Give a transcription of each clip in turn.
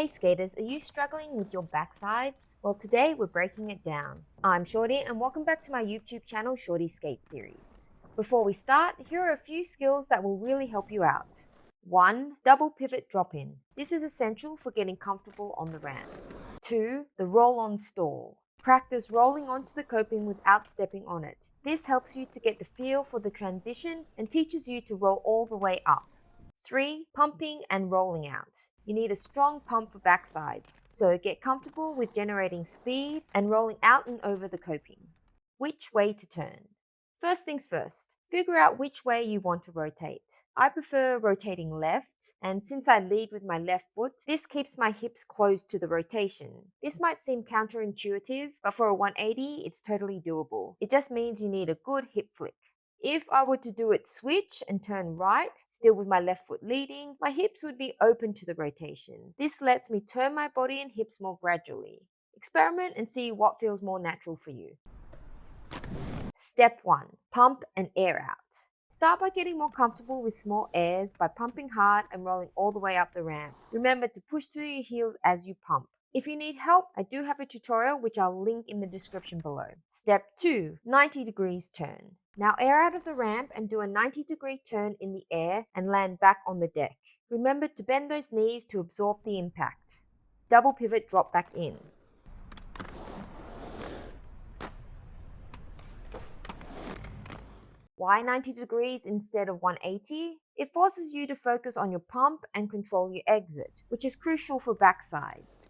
Hey skaters, are you struggling with your backsides? Well, today we're breaking it down. I'm Shorty and welcome back to my YouTube channel Shorty Skate Series. Before we start, here are a few skills that will really help you out. 1. Double pivot drop in. This is essential for getting comfortable on the ramp. 2. The roll on stall. Practice rolling onto the coping without stepping on it. This helps you to get the feel for the transition and teaches you to roll all the way up. 3. Pumping and rolling out. You need a strong pump for backsides, so get comfortable with generating speed and rolling out and over the coping. Which way to turn? First things first, figure out which way you want to rotate. I prefer rotating left, and since I lead with my left foot, this keeps my hips closed to the rotation. This might seem counterintuitive, but for a 180, it's totally doable. It just means you need a good hip flick. If I were to do it switch and turn right, still with my left foot leading, my hips would be open to the rotation. This lets me turn my body and hips more gradually. Experiment and see what feels more natural for you. Step 1. Pump and air out. Start by getting more comfortable with small airs by pumping hard and rolling all the way up the ramp. Remember to push through your heels as you pump. If you need help, I do have a tutorial which I'll link in the description below. Step 2. 90 degrees turn. Now air out of the ramp and do a 90-degree turn in the air and land back on the deck. Remember to bend those knees to absorb the impact. Double pivot drop back in. Why 90 degrees instead of 180? It forces you to focus on your pump and control your exit, which is crucial for backsides.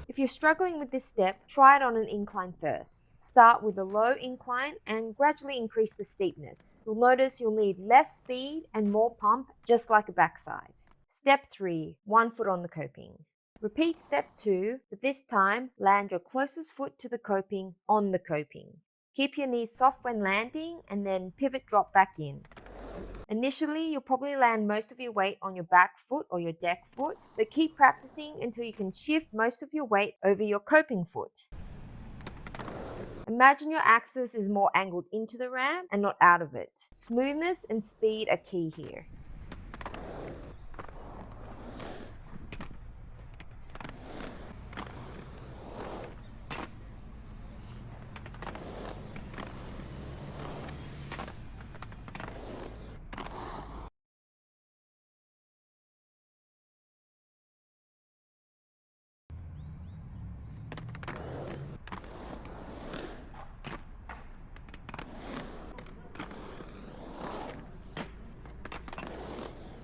If you're struggling with this step, try it on an incline first. Start with a low incline and gradually increase the steepness. You'll notice you'll need less speed and more pump, just like a backside. Step 3. 1 foot on the coping. Repeat step 2, but this time land your closest foot to the coping on the coping. Keep your knees soft when landing and then pivot drop back in. Initially, you'll probably land most of your weight on your back foot or your deck foot, but keep practicing until you can shift most of your weight over your coping foot. Imagine your axis is more angled into the ramp and not out of it. Smoothness and speed are key here.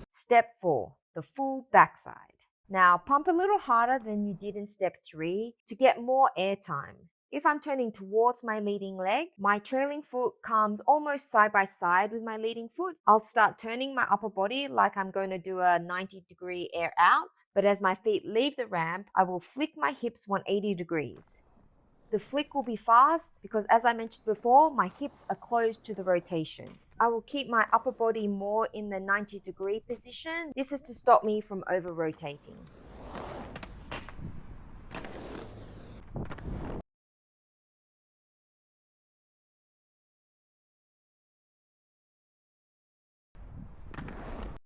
Step 4. The full backside. Now pump a little harder than you did in step 3 to get more air time. If I'm turning towards my leading leg, my trailing foot comes almost side by side with my leading foot. I'll start turning my upper body like I'm going to do a 90-degree air out, but as my feet leave the ramp, I will flick my hips 180 degrees. The flick will be fast because, as I mentioned before, my hips are closed to the rotation. I will keep my upper body more in the 90-degree position. This is to stop me from over-rotating.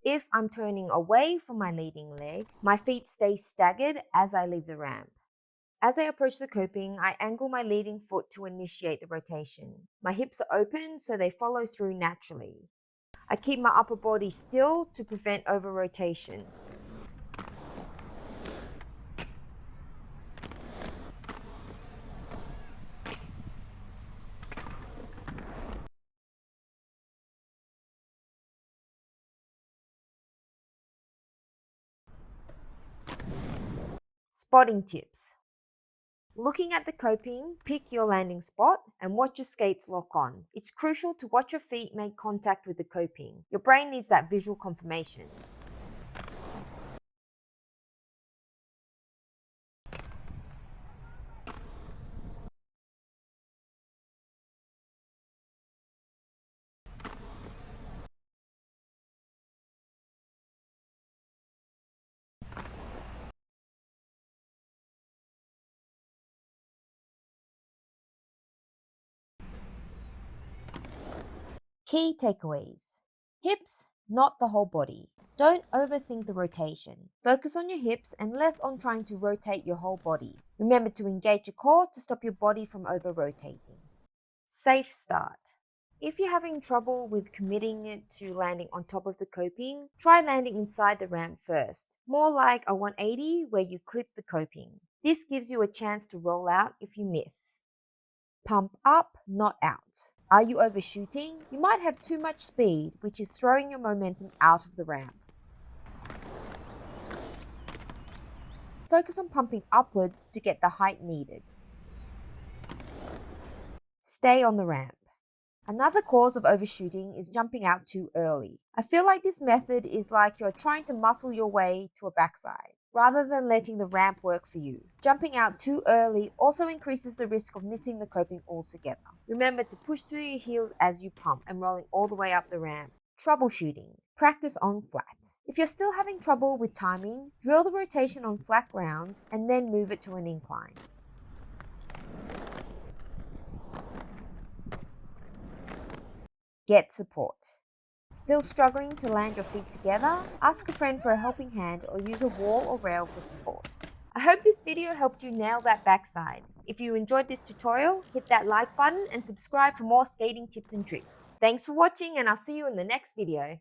If I'm turning away from my leading leg, my feet stay staggered as I leave the ramp. As I approach the coping, I angle my leading foot to initiate the rotation. My hips are open so they follow through naturally. I keep my upper body still to prevent over-rotation. Spotting tips. Looking at the coping, pick your landing spot and watch your skates lock on. It's crucial to watch your feet make contact with the coping. Your brain needs that visual confirmation. Key takeaways. Hips, not the whole body. Don't overthink the rotation. Focus on your hips and less on trying to rotate your whole body. Remember to engage your core to stop your body from over-rotating. Safe start. If you're having trouble with committing to landing on top of the coping, try landing inside the ramp first, more like a 180 where you clip the coping. This gives you a chance to roll out if you miss. Pump up, not out. Are you overshooting? You might have too much speed, which is throwing your momentum out of the ramp. Focus on pumping upwards to get the height needed. Stay on the ramp. Another cause of overshooting is jumping out too early. I feel like this method is like you're trying to muscle your way to a backside, rather than letting the ramp work for you. Jumping out too early also increases the risk of missing the coping altogether. Remember to push through your heels as you pump and rolling all the way up the ramp. Troubleshooting. Practice on flat. If you're still having trouble with timing, drill the rotation on flat ground and then move it to an incline. Get support. Still struggling to land your feet together? Ask a friend for a helping hand or use a wall or rail for support. I hope this video helped you nail that backside. If you enjoyed this tutorial, hit that like button and subscribe for more skating tips and tricks. Thanks for watching and I'll see you in the next video.